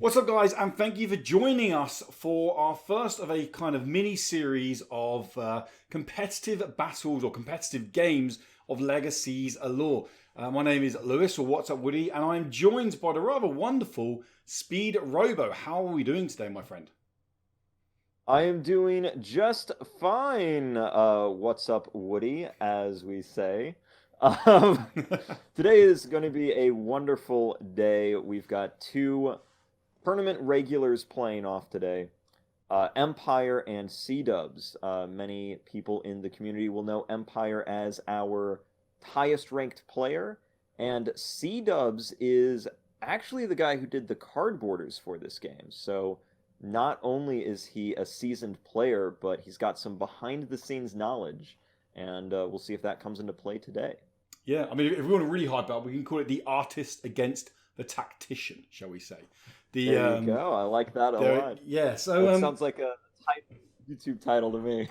What's up, guys, and thank you for joining us for our first of a kind of mini-series of competitive battles or competitive games of Legacies Allure. My name is Lewis, or What's Up Woody, and I'm joined by the rather wonderful Speed Robo. How are we doing today, my friend? I am doing just fine. What's up, Woody, as we say. Um, Today is going to be a wonderful day. We've got two tournament regulars playing off today. Empire and C-Dubs. Many people in the community will know Empire as our highest ranked player, and C-Dubs is actually the guy who did the card borders for this game. So not only is he a seasoned player, but he's got some behind the scenes knowledge, and we'll see if that comes into play today. Yeah, I mean, if we want to really hype up, we can call it the artist against the tactician, shall we say? The There you go. I like that a lot. yeah. So That sounds like a YouTube title to me.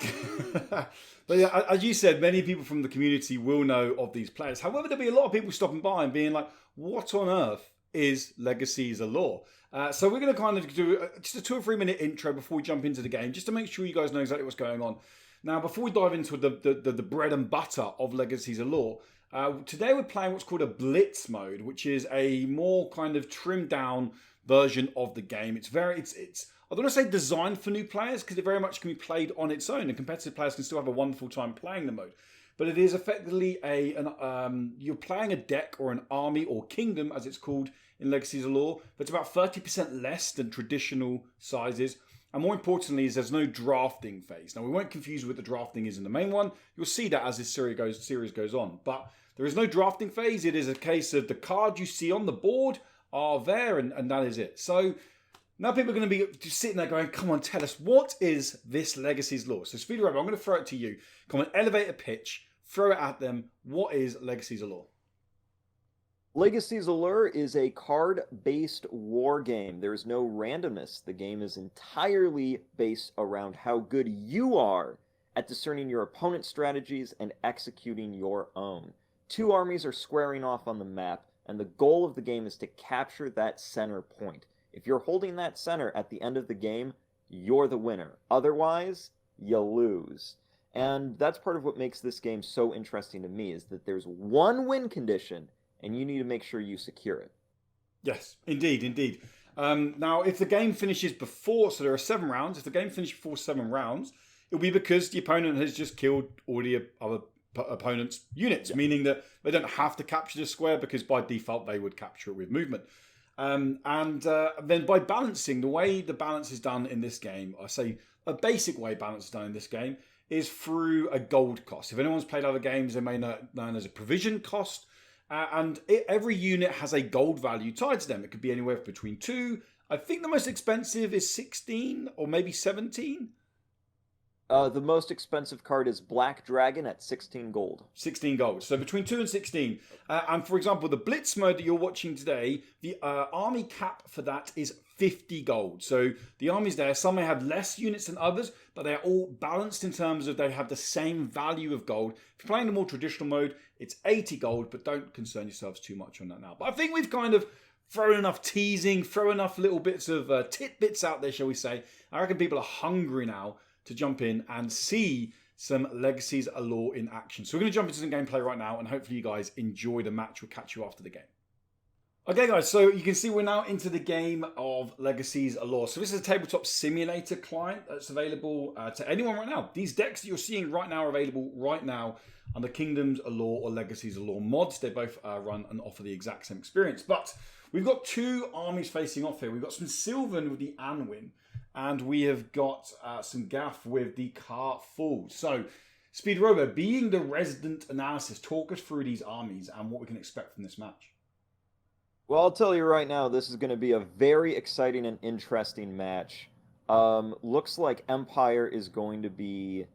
but yeah, as you said, many people from the community will know of these players. However, there'll be a lot of people stopping by and being like, "What on earth is Legacies Allure?" So we're going to kind of do just a 2 or 3 minute intro before we jump into the game, just to make sure you guys know exactly what's going on. Now, before we dive into the bread and butter of Legacies Allure, today we're playing what's called a Blitz mode, which is a more kind of trimmed down version of the game. It's I don't want to say designed for new players, because it very much can be played on its own, and competitive players can still have a wonderful time playing the mode. But it is effectively you're playing a deck or an army or kingdom, as it's called in Legacies Allure, but it's about 30% less than traditional sizes. And more importantly, is there's no drafting phase. Now, we won't confuse what the drafting is in the main one. You'll see that as this series goes on. But there is no drafting phase. It is a case of the cards you see on the board are there, and that is it. So now people are going to be just sitting there going, come on, tell us, what is this Legacies Allure? So Speed Robo, I'm going to throw it to you. Come on, elevate a pitch, throw it at them. What is Legacies Allure? Legacies Allure is a card-based war game. There is no randomness. The game is entirely based around how good you are at discerning your opponent's strategies and executing your own. Two armies are squaring off on the map, and the goal of the game is to capture that center point. If you're holding that center at the end of the game, you're the winner. Otherwise, you lose. And that's part of what makes this game so interesting to me, is that there's one win condition, and you need to make sure you secure it. Yes, indeed. Now, if the game finishes before, so there are 7 rounds, if the game finishes before 7 rounds, it'll be because the opponent has just killed all the other opponent's units, meaning that they don't have to capture the square, because by default they would capture it with movement. Then by balancing, the way the balance is done in this game, I say a basic way balance is done in this game, is through a gold cost. If anyone's played other games, they may know known as a provision cost. Every unit has a gold value tied to them. It could be anywhere between 2. I think the most expensive is 16 or maybe 17. The most expensive card is Black Dragon at 16 gold. 16 gold. So between 2 and 16. And for example, the Blitz mode that you're watching today, the army cap for that is 50 gold. So the armies there, some may have less units than others, but they're all balanced in terms of they have the same value of gold. If you're playing the more traditional mode, it's 80 gold, but don't concern yourselves too much on that now. But I think we've kind of thrown enough teasing, thrown enough little bits of tidbits out there, shall we say. I reckon people are hungry now to jump in and see some Legacies Allure in action. So we're going to jump into some gameplay right now, and hopefully you guys enjoy the match. We'll catch you after the game. Okay, guys, so you can see we're now into the game of Legacies Allure. So this is a tabletop simulator client that's available to anyone right now. These decks that you're seeing right now are available right now under Kingdoms Allure or Legacies Allure mods. They both run and offer the exact same experience. But we've got 2 armies facing off here. We've got some Sylvan with the Anwyn, and we have got some Gath with the Kaar'thul. So, Speed Robo, being the resident analysis, talk us through these armies and what we can expect from this match. Well, I'll tell you right now, this is going to be a very exciting and interesting match. Looks like Empire is going to be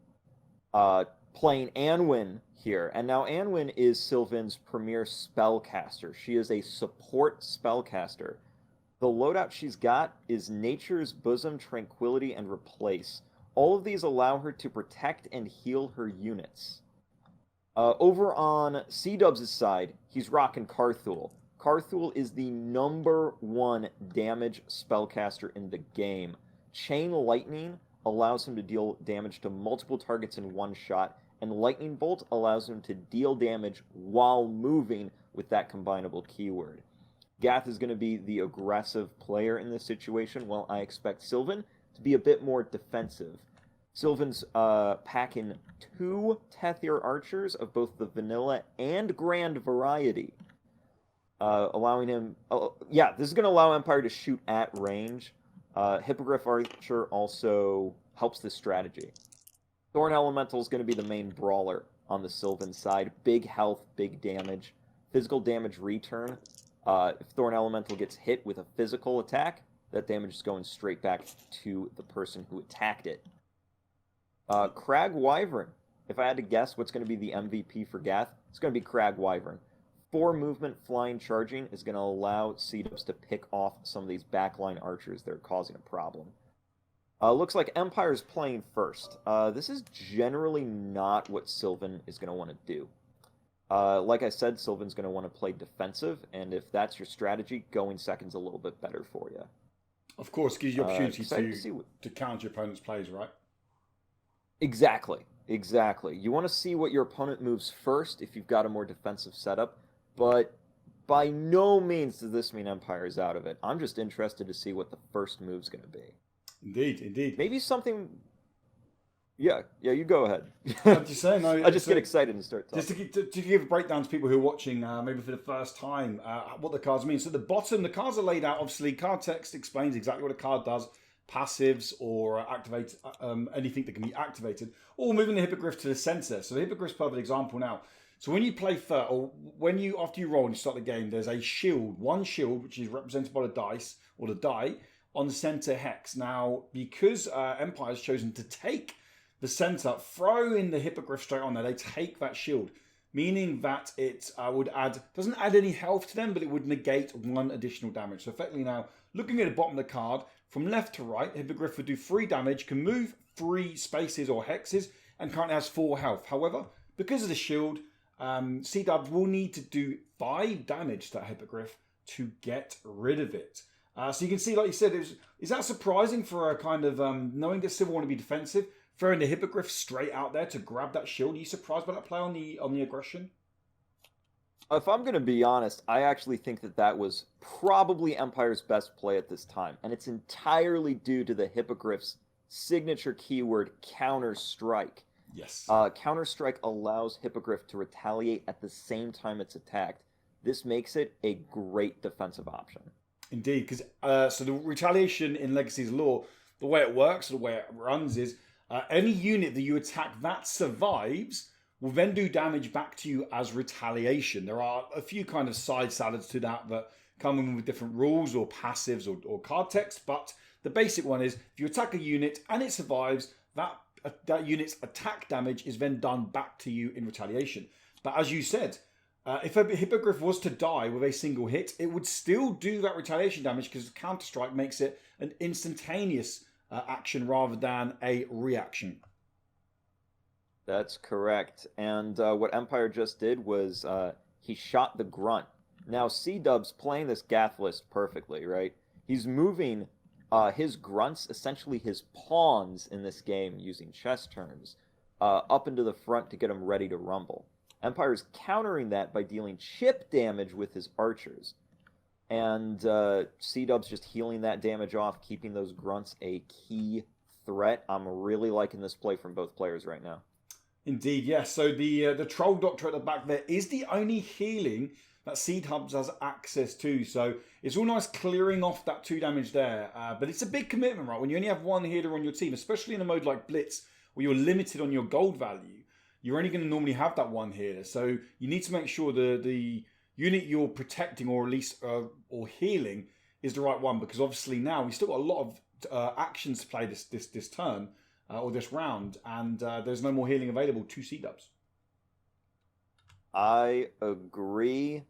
playing Anwyn here. And now Anwyn is Sylvan's premier spellcaster. She is a support spellcaster. The loadout she's got is Nature's Bosom, Tranquility, and Replace. All of these allow her to protect and heal her units. Over on C-Dubs' side, he's rocking Kaar'thul. Kaar'thul is the #1 damage spellcaster in the game. Chain Lightning allows him to deal damage to multiple targets in one shot, and Lightning Bolt allows him to deal damage while moving with that combinable keyword. Gath is going to be the aggressive player in this situation, while I expect Sylvan to be a bit more defensive. Sylvan's packing 2 Tethyr Archers of both the vanilla and grand variety, allowing him... this is going to allow Empire to shoot at range. Hippogriff Archer also helps this strategy. Thorn Elemental is going to be the main brawler on the Sylvan side. Big health, big damage. Physical damage return. If Thorn Elemental gets hit with a physical attack, that damage is going straight back to the person who attacked it. Crag Wyvern. If I had to guess what's going to be the MVP for Gath, it's going to be Crag Wyvern. 4 movement flying charging is going to allow C-Dubs to pick off some of these backline archers that are causing a problem. Looks like Empire's playing first. This is generally not what Sylvan is going to want to do. Like I said, Sylvan's going to want to play defensive, and if that's your strategy, going second's a little bit better for you. Of course, gives you opportunity to counter your opponent's plays, right? Exactly. You want to see what your opponent moves first if you've got a more defensive setup, but by no means does this mean Empire is out of it. I'm just interested to see what the first move's going to be. Indeed. Maybe something... Yeah, you go ahead. I'm just saying, I just get excited and start talking. Just to give a breakdown to people who are watching, maybe for the first time, what the cards mean. So at the bottom, the cards are laid out. Obviously, card text explains exactly what a card does. Passives or activate anything that can be activated. Or moving the Hippogriff to the center. So the Hippogriff's a perfect example now. So when you play first, or after you roll and you start the game, there's a shield, one shield, which is represented by the dice, or the die, on the center hex. Now, because Empire has chosen to take the center, throw in the Hippogriff straight on there, they take that shield, meaning that it doesn't add any health to them, but it would negate 1 additional damage. So effectively now, looking at the bottom of the card, from left to right, Hippogriff would do 3 damage, can move 3 spaces or hexes, and currently has 4 health. However, because of the shield, C-Dubs will need to do 5 damage to that Hippogriff to get rid of it. So you can see, like you said, is that surprising for a kind of, knowing that Sylvan want to be defensive, throwing the Hippogriff straight out there to grab that shield? Are you surprised by that play on the aggression? If I'm going to be honest, I actually think that was probably Empire's best play at this time. And it's entirely due to the Hippogriff's signature keyword, Counter Strike. Yes. Counter Strike allows Hippogriff to retaliate at the same time it's attacked. This makes it a great defensive option. Indeed, because so the retaliation in Legacy's Allure, the way it works, the way it runs is, any unit that you attack that survives will then do damage back to you as retaliation. There are a few kind of side salads to that come in with different rules or passives or card text, but the basic one is if you attack a unit and it survives, that unit's attack damage is then done back to you in retaliation. But as you said, if a Hippogriff was to die with a single hit, it would still do that retaliation damage because Counter-Strike makes it an instantaneous action rather than a reaction. That's correct. And what Empire just did was he shot the Grunt. Now, C-Dub's playing this Gath list perfectly, right? He's moving his Grunts, essentially his pawns in this game using chess terms, up into the front to get him ready to rumble. Empire's countering that by dealing chip damage with his archers. And C-Dub's just healing that damage off, keeping those Grunts a key threat. I'm really liking this play from both players right now. Indeed, yes. So the Troll Doctor at the back there is the only healing that C-Dubs has access to. So it's all nice clearing off that 2 damage there. But it's a big commitment, right? When you only have 1 healer on your team, especially in a mode like Blitz, where you're limited on your gold value, you're only going to normally have that 1 healer. So you need to make sure the unit you're protecting or at least or healing is the right one. Because obviously now we've still got a lot of actions to play this turn. Or this round, and there's no more healing available to C-Dubs. I agree.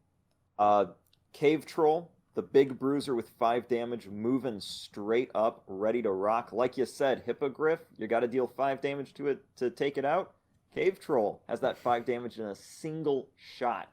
Cave Troll, the big bruiser with 5 damage, moving straight up, ready to rock. Like you said, Hippogriff, you got to deal 5 damage to it to take it out. Cave Troll has that 5 damage in a single shot.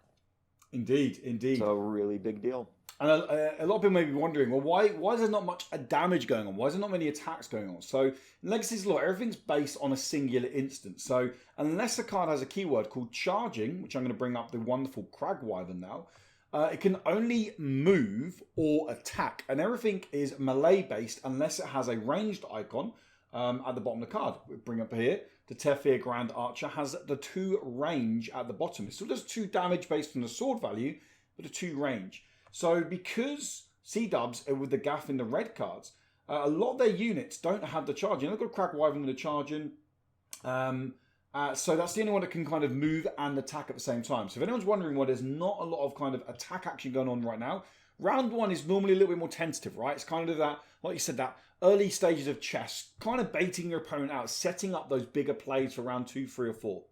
Indeed, indeed. So really big deal. And a lot of people may be wondering, well, why is there not much damage going on? Why is there not many attacks going on? So in Legacy's Law, everything's based on a singular instance. So unless a card has a keyword called charging, which I'm going to bring up the wonderful Cragwyvern now, it can only move or attack. And everything is melee based unless it has a ranged icon at the bottom of the card. We bring up here, the Tefir Grand Archer has the 2 range at the bottom. It still does 2 damage based on the sword value, but a 2 range. So because C-dubs are with the Gath in the red cards, a lot of their units don't have the charging. They've got Cragwyvern with the charging. So that's the only one that can kind of move and attack at the same time. So if anyone's wondering why there's not a lot of kind of attack action going on right now, round 1 is normally a little bit more tentative, right? It's kind of that, like you said, that early stages of chess, kind of baiting your opponent out, setting up those bigger plays for round 2, 3, or 4.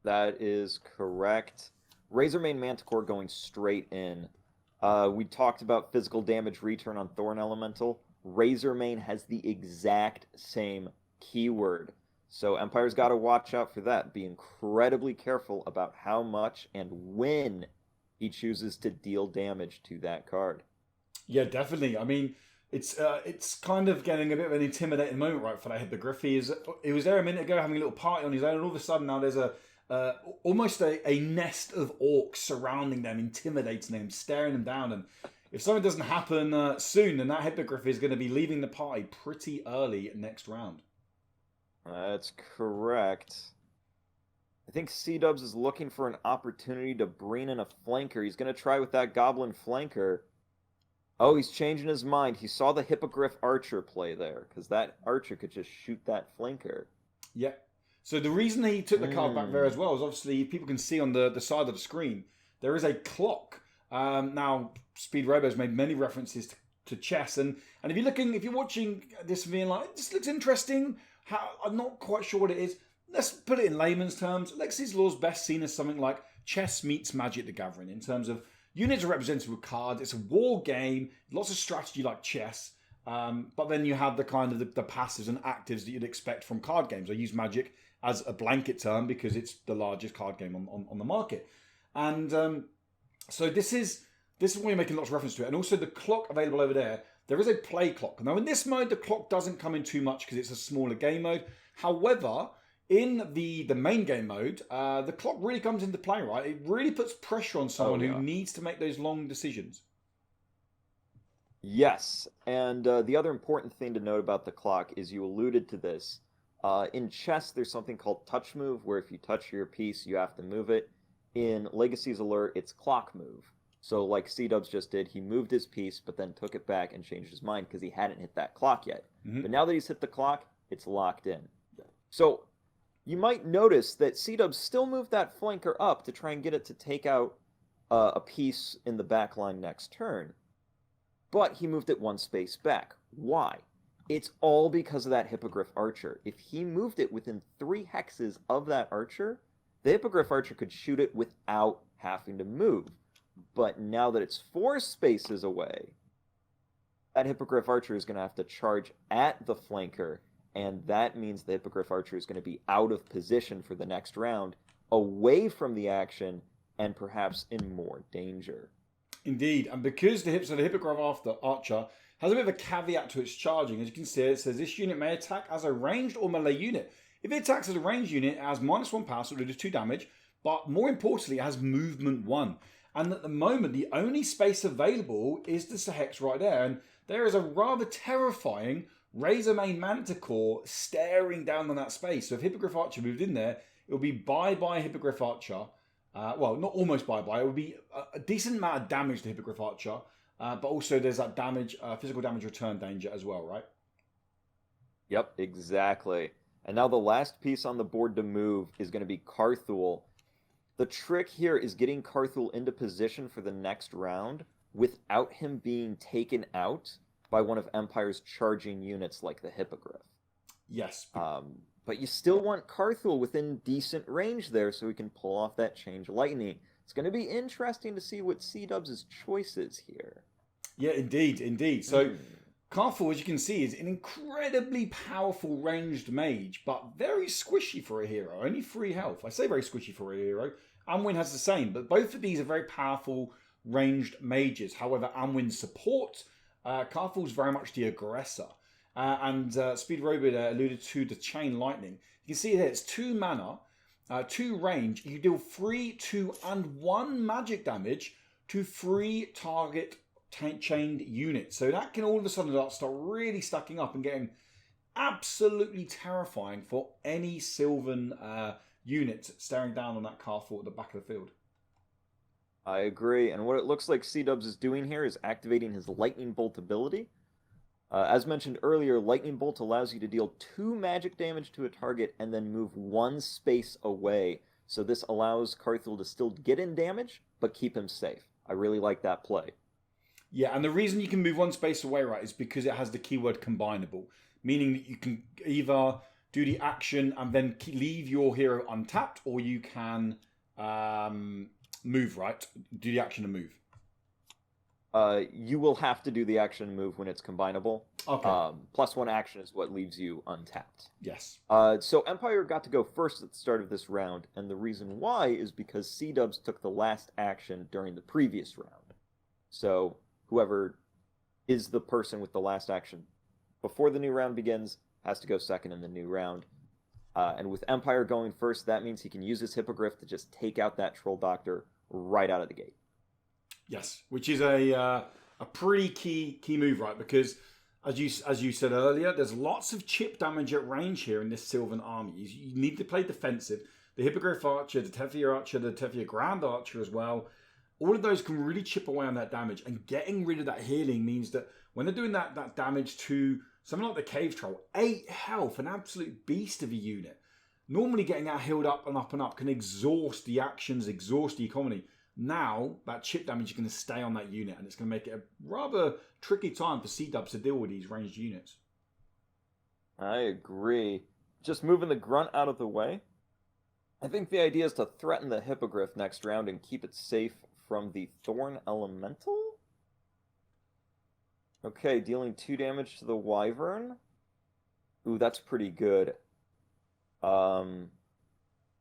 That is correct. Razormane Manticore going straight in. We talked about physical damage return on Thorn Elemental. Razormane has the exact same keyword. So Empire's got to watch out for that. Be incredibly careful about how much and when he chooses to deal damage to that card. Yeah, definitely. I mean, it's kind of getting a bit of an intimidating moment, right, for that Hippogriff. He was there a minute ago having a little party on his own, and all of a sudden now there's almost a nest of orcs surrounding them, intimidating them, staring them down. And if something doesn't happen soon, then that Hippogriff is going to be leaving the party pretty early next round. That's correct. I think C-Dubs is looking for an opportunity to bring in a flanker. He's going to try with that Goblin flanker. Oh, he's changing his mind. He saw the Hippogriff Archer play there, because that Archer could just shoot that flanker. Yeah. So the reason he took the card back there as well is obviously people can see on the side of the screen there is a clock. Now Speed Robo's made many references to chess, and if you're watching this and being like, this looks interesting, I'm not quite sure what it is. Let's put it in layman's terms. Legacy's Law is best seen as something like chess meets Magic the Gathering in terms of units are represented with cards. It's a war game, lots of strategy like chess. But then you have the kind of the passives and actives that you'd expect from card games. I use Magic as a blanket term because it's the largest card game on the market. And so this is why you're making lots of reference to it. And also the clock available over there is a play clock. Now in this mode, the clock doesn't come in too much because it's a smaller game mode. However, in the main game mode, the clock really comes into play, right? It really puts pressure on someone who needs to make those long decisions. Yes, and the other important thing to note about the clock is you alluded to this. In chess, there's something called touch move, where if you touch your piece, you have to move it. In Legacy's Allure, it's clock move. So like C-Dubs just did, he moved his piece, but then took it back and changed his mind because he hadn't hit that clock yet. Mm-hmm. But now that he's hit the clock, it's locked in. So you might notice that C-Dubs still moved that flanker up to try and get it to take out a piece in the back line next turn. But he moved it 1 space back. Why? It's all because of that Hippogriff Archer. If he moved it within 3 hexes of that Archer, the Hippogriff Archer could shoot it without having to move. But now that it's 4 spaces away, that Hippogriff Archer is going to have to charge at the flanker, and that means the Hippogriff Archer is going to be out of position for the next round, away from the action, and perhaps in more danger. Indeed, and because the Hippogriff Archer has a bit of a caveat to its charging, as you can see, it says this unit may attack as a ranged or melee unit. If it attacks as a ranged unit, it has -1 power, so it does 2 damage, but more importantly, it has movement 1. And at the moment, the only space available is this hex right there, and there is a rather terrifying Razormane Manticore staring down on that space. So if Hippogriff Archer moved in there, it would be bye-bye Hippogriff Archer. Well, not almost bye-bye. It would be a decent amount of damage to Hippogriff Archer. But also there's that damage, physical damage return danger as well, right? Yep, exactly. And now the last piece on the board to move is going to be Kaar'thul. The trick here is getting Kaar'thul into position for the next round without him being taken out by one of Empire's charging units like the Hippogriff. Yes. But you still want Kaar'thul within decent range there so he can pull off that Change Lightning. It's going to be interesting to see what C-Dubs' choice is here. Yeah, indeed. So Kaar'thul, as you can see, is an incredibly powerful ranged mage, but very squishy for a hero. Only 3 health. I say very squishy for a hero. Anwyn has the same, but both of these are very powerful ranged mages. However, Anwyn's support, Kaar'thul's very much the aggressor. And Speed Robot alluded to the Chain Lightning. You can see here, it's 2 mana, 2 range. You deal 3, 2, and 1 magic damage to 3 target chained units. So that can all of a sudden start really stacking up and getting absolutely terrifying for any Sylvan unit staring down on that Kaar'thul at the back of the field. I agree. And what it looks like C-Dubs is doing here is activating his Lightning Bolt ability. As mentioned earlier, Lightning Bolt allows you to deal 2 magic damage to a target and then move 1 space away. So this allows Kaar'thul to still get in damage, but keep him safe. I really like that play. Yeah, and the reason you can move 1 space away, right, is because it has the keyword combinable, meaning that you can either do the action and then leave your hero untapped, or you can move, right? Do the action and move. You will have to do the action and move when it's combinable. Okay. +1 action is what leaves you untapped. Yes. So Empire got to go first at the start of this round, and the reason why is because C-Dubs took the last action during the previous round. So whoever is the person with the last action before the new round begins has to go second in the new round. And with Empire going first, that means he can use his Hippogriff to just take out that Troll Doctor right out of the gate. Yes, which is a pretty key move, right? Because as you said earlier, there's lots of chip damage at range here in this Sylvan army. You need to play defensive. The Hippogriff Archer, the Tethya Archer, the Tethya Grand Archer as well. All of those can really chip away on that damage, and getting rid of that healing means that when they're doing that damage to something like the Cave Troll, 8 health, an absolute beast of a unit. Normally getting that healed up and up and up can exhaust the actions, exhaust the economy. Now, that chip damage is going to stay on that unit, and it's going to make it a rather tricky time for C-Dubs to deal with these ranged units. I agree. Just moving the Grunt out of the way. I think the idea is to threaten the Hippogriff next round and keep it safe from the Thorn Elemental? Okay, dealing 2 damage to the Wyvern. Ooh, that's pretty good.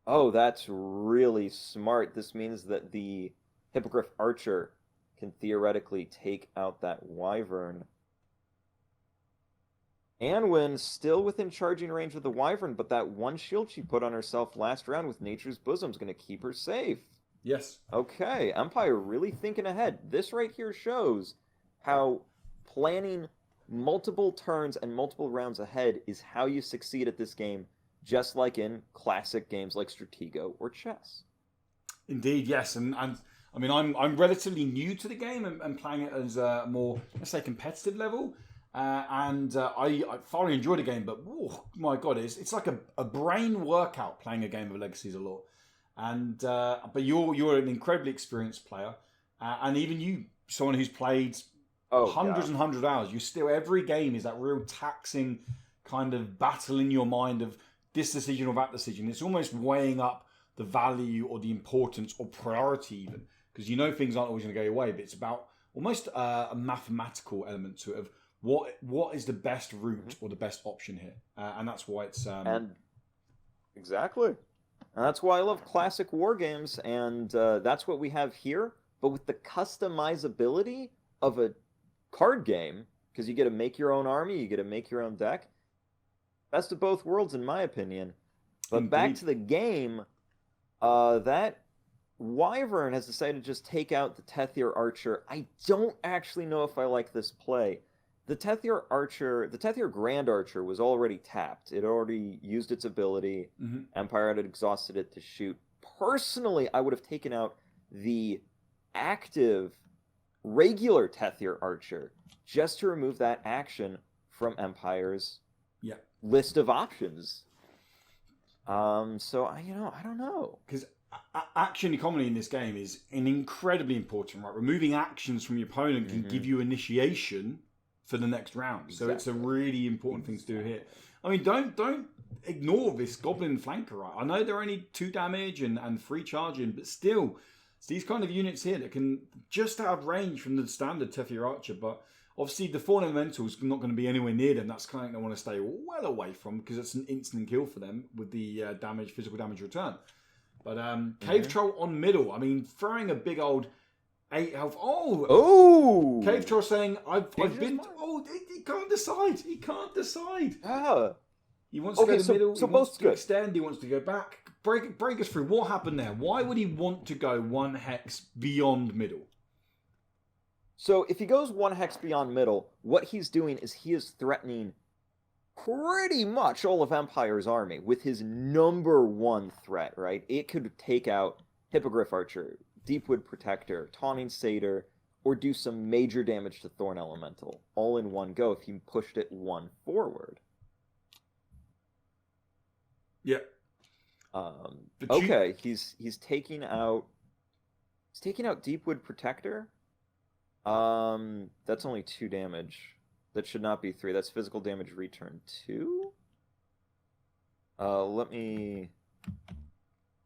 Oh, that's really smart. This means that the Hippogriff Archer can theoretically take out that Wyvern. Anwyn still within charging range of the Wyvern, but that 1 shield she put on herself last round with Nature's Bosom is going to keep her safe. Yes. Okay, Empire really thinking ahead. This right here shows how planning multiple turns and multiple rounds ahead is how you succeed at this game, just like in classic games like Stratego or chess. Indeed, yes. And I mean, I'm relatively new to the game and playing it as a more, let's say, competitive level. I thoroughly enjoy the game, but oh my God, it's like a brain workout playing a game of Legacies of Lore. And but you're an incredibly experienced player, and even you, someone who's played hundreds and hundreds of hours, you still, every game is that real taxing kind of battle in your mind of this decision or that decision. It's almost weighing up the value or the importance or priority even, because you know things aren't always going to go your way, but it's about almost a mathematical element to it of what is the best route or the best option here, and that's why it's and exactly. And that's why I love classic war games, and that's what we have here, but with the customizability of a card game, because you get to make your own army, you get to make your own deck. Best of both worlds, in my opinion. But Indeed. Back to the game, that Wyvern has decided to just take out the Tethya Archer. I don't actually know if I like this play. The Tethya Archer, the Tethya Grand Archer was already tapped. It already used its ability. Mm-hmm. Empire had exhausted it to shoot. Personally, I would have taken out the active, regular Tethya Archer just to remove that action from Empire's list of options. So I don't know, because action economy in this game is incredibly important, right? Removing actions from your opponent can give you initiation for the next round. Exactly. So it's a really important thing to do here. I mean, don't ignore this Goblin Flanker, right? I know they're only 2 damage and 3 charging, but still, it's these kind of units here that can just out of range from the standard Tethya Archer, but obviously the Thorn Elemental is not going to be anywhere near them. That's kind of thing they want to stay well away from, because it's an instant kill for them with the physical damage return. But Cave Troll on middle. I mean, throwing a big old 8 health. Oh! Cave Troll saying, I've been... Oh, he can't decide. He can't decide. Ah. He wants to go to the middle. So he wants both to good. extend. He wants to go back. Break us through. What happened there? Why would he want to go 1 hex beyond middle? So if he goes 1 hex beyond middle, what he's doing is he is threatening pretty much all of Empire's army with his number 1 threat, right? It could take out Hippogriff Archer, Deepwood Protector, Taunting Satyr, or do some major damage to Thorn Elemental, all in one go if he pushed it 1 forward. Yeah. Okay, he's taking out Deepwood Protector. That's only 2 damage. That should not be 3. That's physical damage return 2. Let me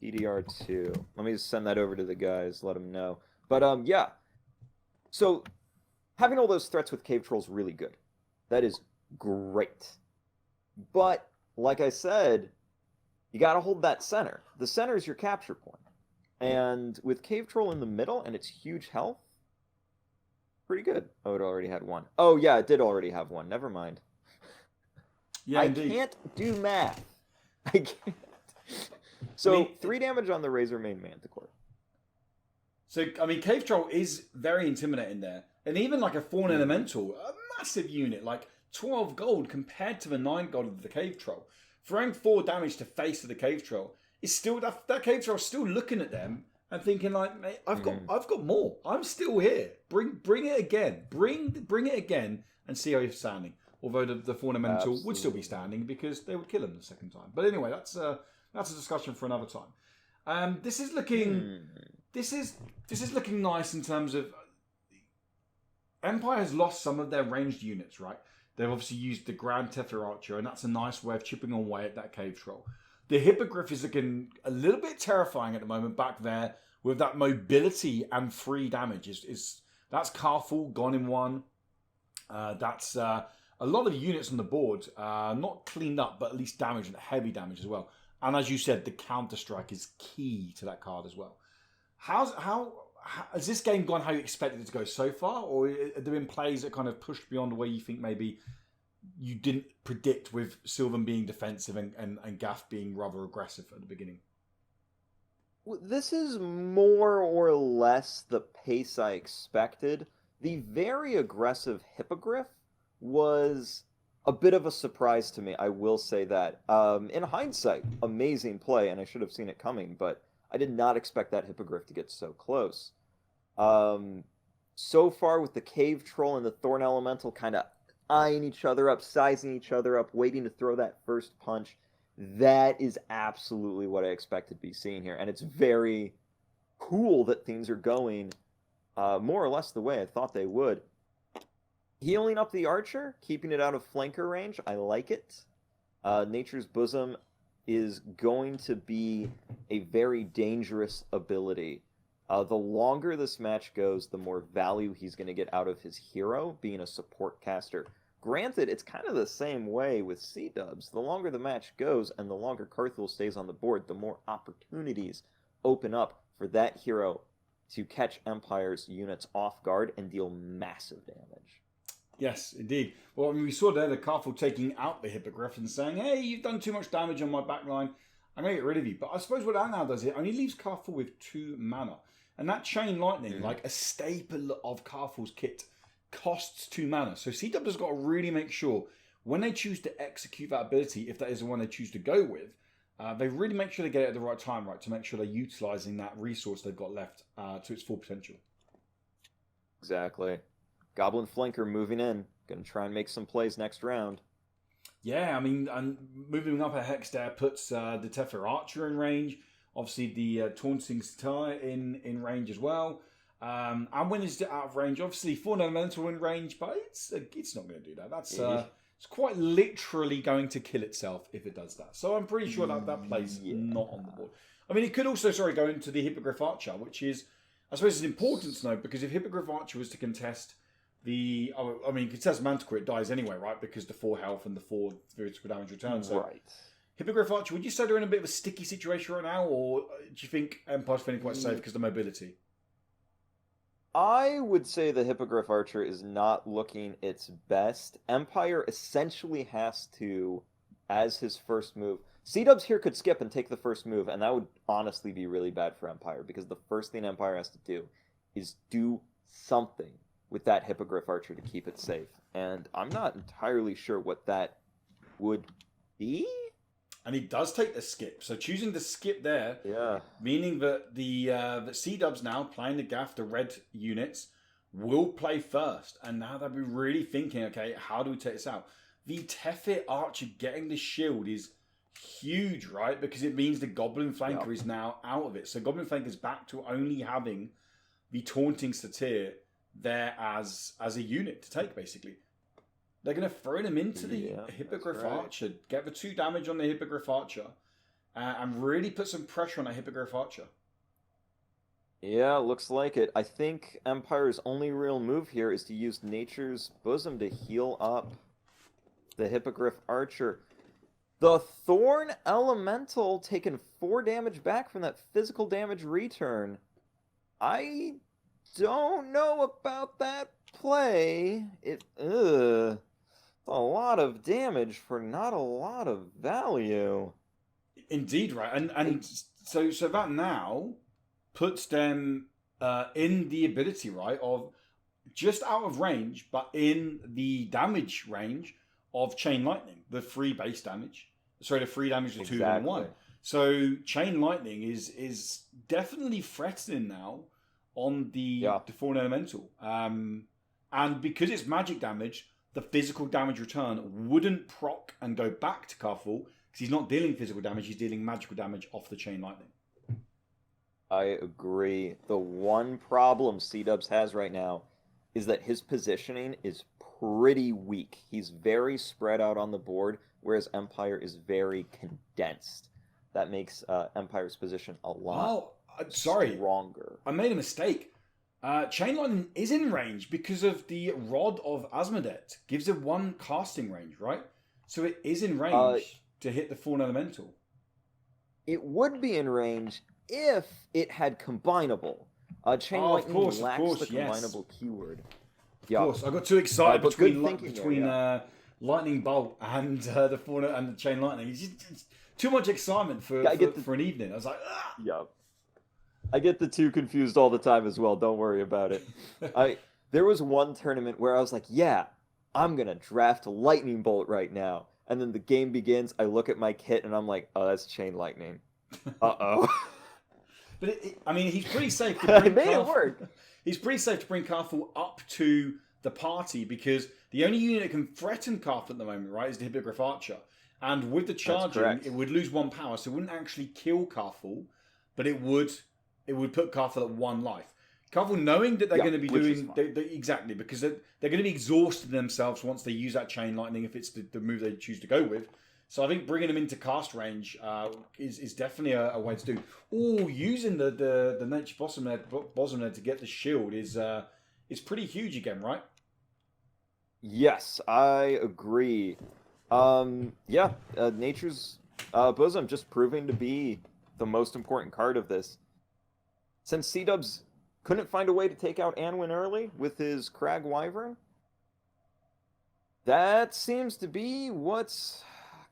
EDR 2. Let me just send that over to the guys. Let them know. But yeah. So having all those threats with Cave Troll's really good. That is great. But like I said, you got to hold that center. The center is your capture point. And with Cave Troll in the middle and its huge health, pretty good. Oh, it already had 1. Oh, yeah, it did already have 1. Never mind. Yeah, indeed. Can't do math. I can't. So, 3 damage on the Razormane Manticore. So, I mean, Cave Troll is very intimidating there. And even like a Thorn Elemental, a massive unit, like 12 gold compared to the 9 gold of the Cave Troll. Throwing 4 damage to face of the Cave Troll is still, that Cave Troll is still looking at them and thinking like, mate, I've got more. I'm still here. Bring it again. Bring it again and see how you're standing. Although the Thorn Elemental would still be standing because they would kill him the second time. But anyway, that's a discussion for another time. This is looking this is looking nice in terms of Empire has lost some of their ranged units, right? They've obviously used the Grand Tether Archer, and that's a nice way of chipping away at that Cave Troll. The Hippogriff is looking a little bit terrifying at the moment back there with that mobility and 3 damage. That's Kaar'thul gone in 1. That's a lot of units on the board, not cleaned up, but at least damage and heavy damage as well. And as you said, the Counter Strike is key to that card as well. How has this game gone how you expected it to go so far, or have there been plays that kind of pushed beyond where you think maybe you didn't predict, with Sylvan being defensive and Gath being rather aggressive at the beginning? This is more or less the pace I expected. The very aggressive Hippogriff was a bit of a surprise to me, I will say that. In hindsight, amazing play, and I should have seen it coming, but I did not expect that Hippogriff to get so close. So far with the Cave Troll and the Thorn Elemental kind of eyeing each other up, sizing each other up, waiting to throw that first punch, that is absolutely what I expected to be seeing here. And it's very cool that things are going more or less the way I thought they would. Healing up the Archer, keeping it out of flanker range, I like it. Nature's Bosom is going to be a very dangerous ability. The longer this match goes, the more value he's going to get out of his hero, being a support caster. Granted, it's kind of the same way with C-dubs. The longer the match goes and the longer Kaar'thul stays on the board, the more opportunities open up for that hero to catch Empire's units off guard and deal massive damage. Yes, indeed. Well, I mean, we saw there the Kaar'thul taking out the Hippogriff and saying, hey, you've done too much damage on my backline. I'm going to get rid of you. But I suppose what that now does, it only leaves Kaar'thul with 2 mana. And that Chain Lightning, like a staple of Kaar'thul's kit, costs 2 mana. So C-Dub has got to really make sure when they choose to execute that ability, if that is the one they choose to go with, they really make sure they get it at the right time, right, to make sure they're utilising that resource they've got left to its full potential. Exactly. Goblin Flanker moving in. Going to try and make some plays next round. Yeah, I mean, and moving up a hex there puts the Tether Archer in range. Obviously, the Taunting Satyr in range as well. Anwyn is out of range. Obviously, Thorn Elemental in range, but it's not going to do that. That's it's quite literally going to kill itself if it does that. So I'm pretty sure that plays not on the board. I mean, it could also, go into the Hippogriff Archer, which is, I suppose, it's important to know, because if Hippogriff Archer was to contest contest Manticore, it dies anyway, right? Because the 4 health and the 4 physical damage return. So right. Hippogriff Archer, would you say they're in a bit of a sticky situation right now, or do you think Empire's feeling quite safe because of the mobility? I would say the Hippogriff Archer is not looking its best. Empire essentially has to, as his first move. C-Dubs here could skip and take the first move, and that would honestly be really bad for Empire, because the first thing Empire has to do is do something with that Hippogriff Archer to keep it safe. And I'm not entirely sure what that would be. And he does take the skip. So choosing the skip there, Yeah. meaning that that C-Dubs now playing the Gath, the red units, will play first. And now they'll be really thinking, okay, how do we take this out? The Tefit Archer getting the shield is huge, right? Because it means the Goblin Flanker is now out of it. So Goblin Flanker is back to only having the Taunting Satyr there as a unit to take, basically. They're going to throw them into the Hippogriff Archer, get the 2 damage on the Hippogriff Archer, and really put some pressure on that Hippogriff Archer. Yeah, looks like it. I think Empire's only real move here is to use Nature's Bosom to heal up the Hippogriff Archer. The Thorn Elemental taking 4 damage back from that physical damage return. I don't know about that play. A lot of damage for not a lot of value. Indeed, right. And so that now puts them in the ability, right, of just out of range, but in the damage range of Chain Lightning, the 3 base damage. Sorry, the 3 damage to 2 and 1. So Chain Lightning is definitely threatening now on the Thorn Elemental. And because it's magic damage, the physical damage return wouldn't proc and go back to Kaar'thul, because he's not dealing physical damage, he's dealing magical damage off the Chain Lightning. I agree. The one problem C-Dubs has right now is that his positioning is pretty weak. He's very spread out on the board, whereas Empire is very condensed. That makes Empire's position a lot stronger. I made a mistake. Chain Lightning is in range because of the Rod of Asmodet. Gives it 1 casting range, right? So it is in range to hit the Thorn Elemental. It would be in range if it had combinable. Chain Lightning lacks the combinable keyword. Of course, I got too excited between Lightning Bolt and the Thorn and the Chain Lightning. It's too much excitement for an evening. I was like, ah! Yeah. I get the 2 confused all the time as well. Don't worry about it. There was one tournament where I was like, yeah, I'm going to draft Lightning Bolt right now. And then the game begins. I look at my kit and I'm like, oh, that's Chain Lightning. Uh-oh. But he's pretty safe to bring made it work. He's pretty safe to bring Kaar'thul up to the party because the only unit that can threaten Kaar'thul at the moment, right, is the Hippogriff Archer. And with the charging, it would lose 1 power, so it wouldn't actually kill Kaar'thul, but it would put Kaar'thul at 1 life. Kaar'thul, knowing that they're going to be doing exactly, because they're going to be exhausted themselves once they use that Chain Lightning if it's the move they choose to go with. So I think bringing them into cast range is definitely a way to do. Oh, using the Nature Bosom there to get the shield is pretty huge again, right? Yes, I agree. Nature's Bosom just proving to be the most important card of this. Since C-Dubs couldn't find a way to take out Anwyn early with his Crag Wyvern, that seems to be what's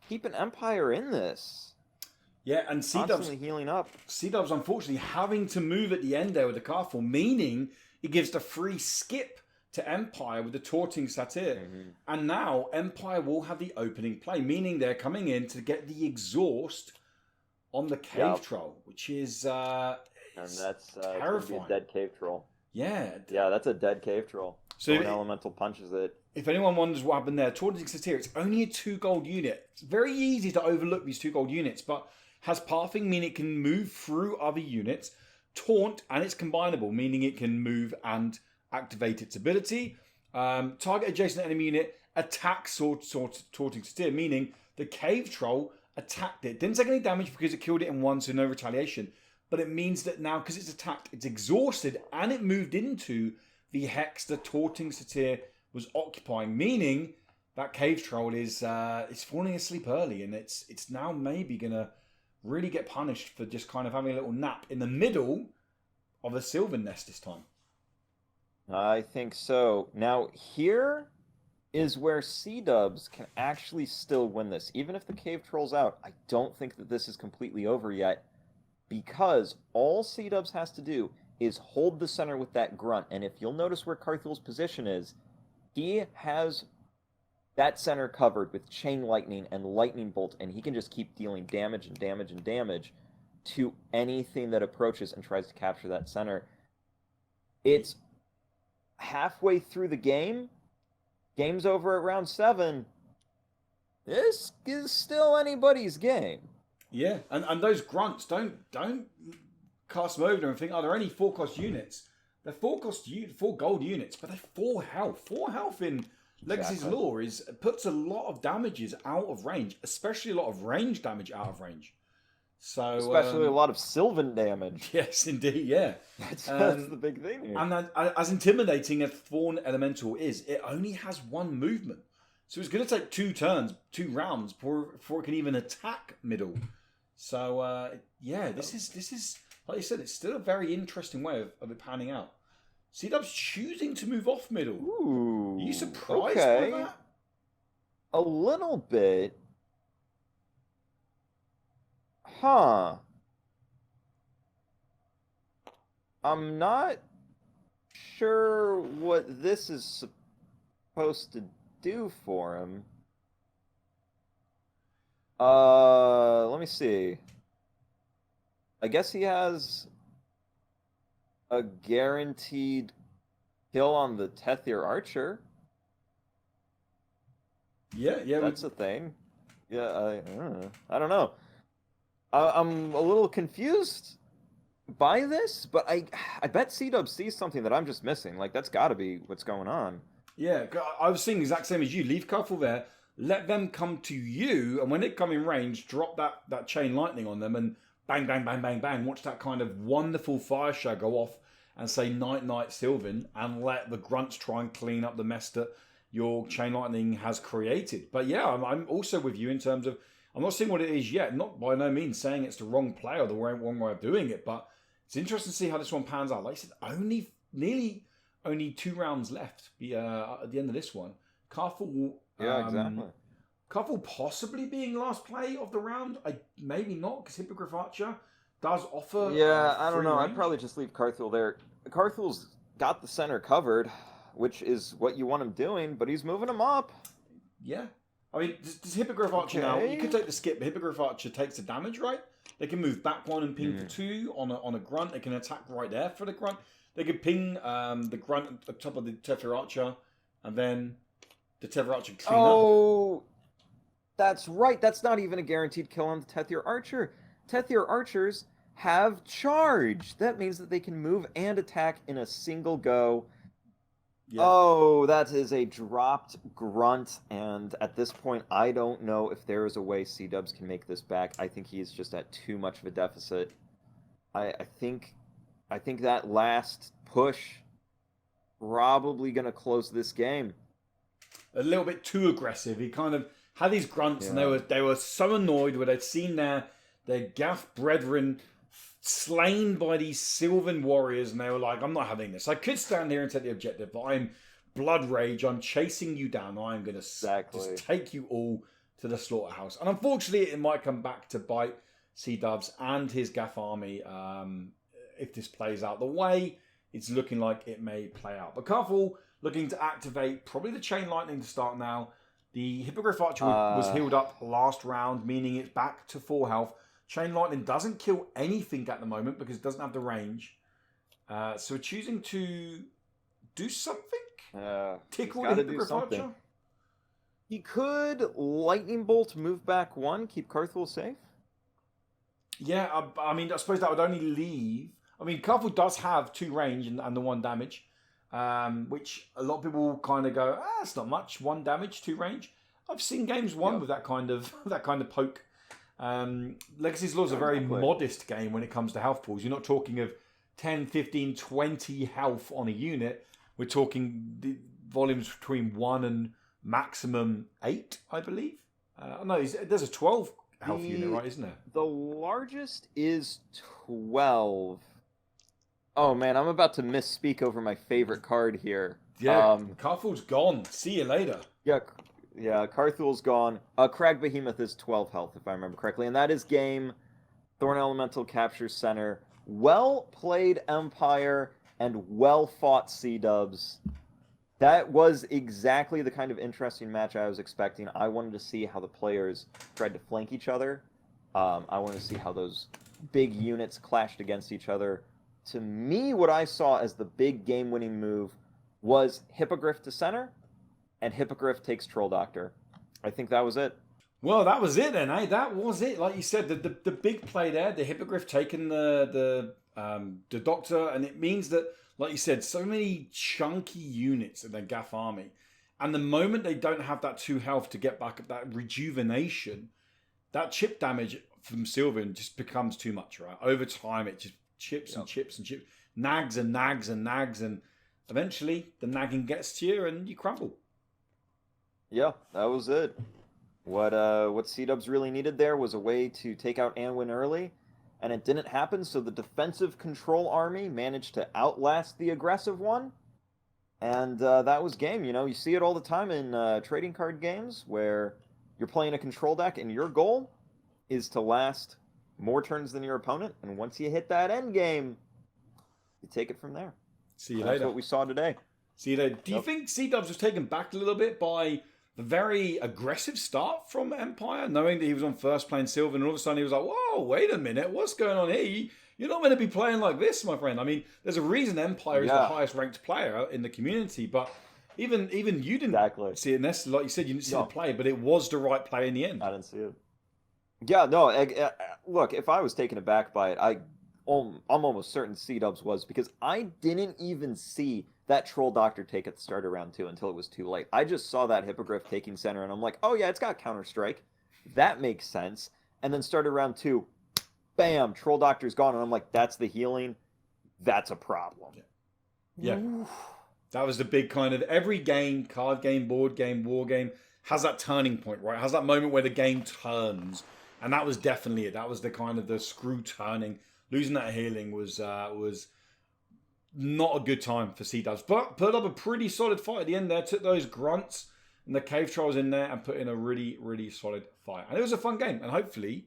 keeping Empire in this. Yeah, and C-Dubs healing up. C-Dubs unfortunately having to move at the end there with the Kaar'thul, meaning it gives the free skip to Empire with the Taunting Satyr. Mm-hmm. And now Empire will have the opening play, meaning they're coming in to get the exhaust on the Cave Troll, which is and that's terrifying. A dead Cave Troll. Yeah. Yeah, that's a dead Cave Troll. So an elemental punches it. If anyone wonders what happened there, Taunting Satyr, it's only a 2 gold unit. It's very easy to overlook these 2 gold units, but has pathing, meaning it can move through other units. Taunt, and it's combinable, meaning it can move and activate its ability. Target adjacent enemy unit, attack Taunting Satyr, meaning the Cave Troll attacked it. Didn't take any damage because it killed it in 1, so no retaliation. But it means that now, because it's attacked, it's exhausted, and it moved into the hex the Taunting Satyr was occupying, meaning that cave troll is falling asleep early, and it's now maybe gonna really get punished for just kind of having a little nap in the middle of a Sylvan nest this time. I think so. Now, here is where C-Dubs can actually still win this. Even if the cave troll's out, I don't think that this is completely over yet, because all C-Dubs has to do is hold the center with that grunt. And if you'll notice where Kaar'thul's position is, he has that center covered with Chain Lightning and Lightning Bolt, and he can just keep dealing damage and damage and damage to anything that approaches and tries to capture that center. It's halfway through the game. Game's over at round 7. This is still anybody's game. Yeah, and those grunts don't cast them over and think, oh, they're only 4-cost units. They're 4 gold units, but they're 4 health. 4 health in Legacy's Allure puts a lot of damages out of range, especially a lot of range damage out of range. So especially a lot of Sylvan damage. Yes, indeed, yeah. That's the big thing here. And as intimidating as Thorn Elemental is, it only has 1 movement. So it's going to take 2 turns, 2 rounds before it can even attack middle. So, yeah, this is like you said, it's still a very interesting way of it panning out. C-Dub's choosing to move off middle. Ooh, Are you surprised by that? A little bit. Huh. I'm not sure what this is supposed to do for him. Let me see. I guess he has a guaranteed kill on the Tethyr Archer. Yeah. That's a thing. Yeah, I don't know. I'm a little confused by this, but I bet C-Dub sees something that I'm just missing. Like, that's got to be what's going on. Yeah, I was thinking the exact same as you. Leave Kaar'thul there, let them come to you, and when they come in range, drop that chain lightning on them, and bang, bang, bang, bang, bang. Watch that kind of wonderful fire show go off and say night, night, Sylvan, and let the grunts try and clean up the mess that your chain lightning has created. But yeah, I'm also with you in terms of, I'm not seeing what it is yet. Not by no means saying it's the wrong play or the wrong way of doing it, but it's interesting to see how this one pans out. Like I said, only 2 rounds left at the end of this one. Kaar'thul, Yeah, exactly. Kaar'thul possibly being last play of the round. Maybe not, because Hippogriff Archer does offer. Yeah, I don't know. range. I'd probably just leave Kaar'thul there. Kaar'thul's got the center covered, which is what you want him doing, but he's moving him up. Yeah. I mean, does Hippogriff Archer now? You could take the skip, but Hippogriff Archer takes the damage, right? They can move back 1 and ping for 2 on a grunt. They can attack right there for the grunt. They could ping the grunt at top of the Tethyr Archer, and then the Tethyr Archer clean up. Oh, that's right. That's not even a guaranteed kill on the Tethyr Archer. Tethyr Archers have charge. That means that they can move and attack in a single go. Yeah. Oh, that is a dropped grunt, and at this point, I don't know if there is a way C-Dubs can make this back. I think he is just at too much of a deficit. I think that last push probably going to close this game. A little bit too aggressive. He kind of had these grunts, and they were so annoyed where they'd seen their Gath brethren slain by these Sylvan warriors, and they were like, I'm not having this. I could stand here and take the objective, but I'm blood rage. I'm chasing you down. I'm going to just take you all to the slaughterhouse. And unfortunately, it might come back to bite C-Dubs and his Gath army if this plays out the way it's looking like it may play out. But Kaar'thul looking to activate probably the Chain Lightning to start now. The Hippogriff Archer was healed up last round, meaning it's back to 4 health. Chain Lightning doesn't kill anything at the moment because it doesn't have the range. So we're choosing to do something? Tickle the Hippogriff Archer? He could Lightning Bolt, move back 1, keep Kaar'thul safe? Yeah, I mean, I suppose that would only leave... I mean, Kaar'thul does have 2 range and the 1 damage, which a lot of people kind of go, it's not much, 1 damage, 2 range. I've seen games won with that kind of poke. Legacy's Law is a very modest game when it comes to health pools. You're not talking of 10, 15, 20 health on a unit. We're talking the volumes between 1 and maximum 8, I believe. No, there's a 12 health unit, right? Isn't there? The largest is 12. Oh man, I'm about to misspeak over my favorite card here. Yeah, Kaar'thul's gone. See you later. Yeah, Kaar'thul's gone. Crag Behemoth is 12 health, if I remember correctly, and that is game. Thorn Elemental captures center. Well played, Empire, and well fought C-dubs. That was exactly the kind of interesting match I was expecting. I wanted to see how the players tried to flank each other. I wanted to see how those big units clashed against each other. To me, what I saw as the big game-winning move was Hippogriff to center, and Hippogriff takes Troll Doctor. I think that was it. Well, that was it then, eh? That was it. Like you said, the big play there, the Hippogriff taking the Doctor, and it means that, like you said, so many chunky units in their Gath army, and the moment they don't have that 2 health to get back up that rejuvenation, that chip damage from Sylvan just becomes too much, right? Over time, it just chips and chips and chips, nags and nags and nags, and eventually the nagging gets to you and you crumble. Yeah, that was it. What C-dubs really needed there was a way to take out Anwyn early, and it didn't happen, so the defensive control army managed to outlast the aggressive one, and that was game. You know, you see it all the time in trading card games where you're playing a control deck and your goal is to last more turns than your opponent, and once you hit that end game, you take it from there. See you later. later. That's what we saw today. See you later. Do you think C-dubs was taken back a little bit by the very aggressive start from Empire, knowing that he was on first playing Sylvan, and all of a sudden he was like, whoa, wait a minute, what's going on here? You're not meant to be playing like this, my friend. I mean, there's a reason Empire is the highest ranked player in the community, but even you didn't see it necessarily. Like you said, you didn't see the play, but it was the right play in the end. I didn't see it. Yeah, no, look, if I was taken aback by it, I'm almost certain C-dubs was, because I didn't even see that Troll Doctor take at the start of round 2 until it was too late. I just saw that Hippogriff taking center, and I'm like, oh yeah, it's got Counter-Strike. That makes sense. And then started round 2, bam, Troll Doctor's gone, and I'm like, that's the healing. That's a problem. Yeah. That was the big kind of, every game, card game, board game, war game, has that turning point, right? Has that moment where the game turns. And that was definitely it. That was the kind of the screw turning. Losing that healing was not a good time for C-dubs, but put up a pretty solid fight at the end there. Took those grunts and the cave trolls in there and put in a really, really solid fight. And it was a fun game, and hopefully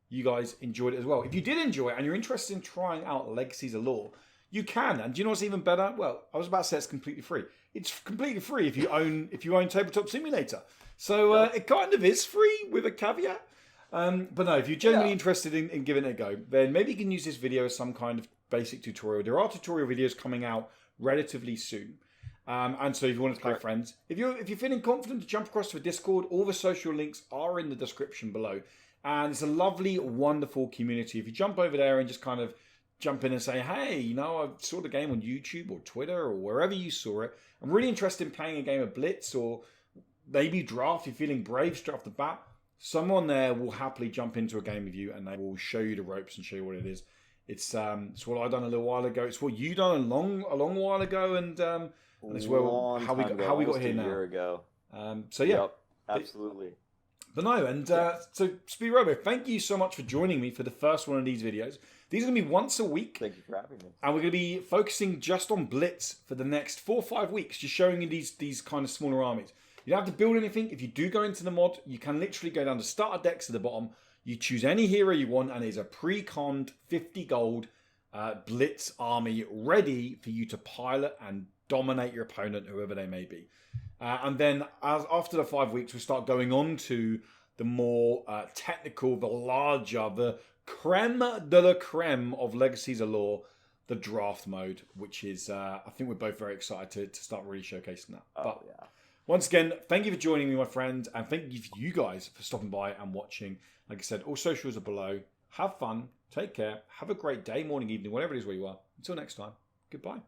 you guys enjoyed it as well. If you did enjoy it and you're interested in trying out Legacies Allure, you can. And do you know what's even better? Well, I was about to say it's completely free. It's completely free if you own Tabletop Simulator. So it kind of is free with a caveat. But no, if you're genuinely interested in giving it a go, then maybe you can use this video as some kind of basic tutorial. There are tutorial videos coming out relatively soon. And so if you want to play friends, if you're feeling confident to jump across to a Discord, all the social links are in the description below. And it's a lovely, wonderful community. If you jump over there and just kind of jump in and say, hey, you know, I saw the game on YouTube or Twitter or wherever you saw it. I'm really interested in playing a game of Blitz, or maybe draft. You're feeling brave straight off the bat. Someone there will happily jump into a game with you and they will show you the ropes and show you what it is. It's what I done a little while ago. It's what you done a long while ago, and it's how we got here now. A year ago. So yeah, absolutely. But no, and so Speed Robo, thank you so much for joining me for the first one of these videos. These are going to be once a week. Thank you for having me. And we're going to be focusing just on Blitz for the next 4 or 5 weeks, just showing you these kind of smaller armies. You don't have to build anything. If you do go into the mod, you can literally go down to starter decks at the bottom. You choose any hero you want, and it's a pre-conned 50 gold Blitz army ready for you to pilot and dominate your opponent, whoever they may be. And then after the 5 weeks, we start going on to the more technical, the larger, the creme de la creme of Legacies Allure, the draft mode, which is, I think we're both very excited to start really showcasing that. Yeah. Once again, thank you for joining me, my friend, and thank you for you guys for stopping by and watching. Like I said, all socials are below. Have fun, take care, have a great day, morning, evening, whatever it is where you are. Until next time, goodbye.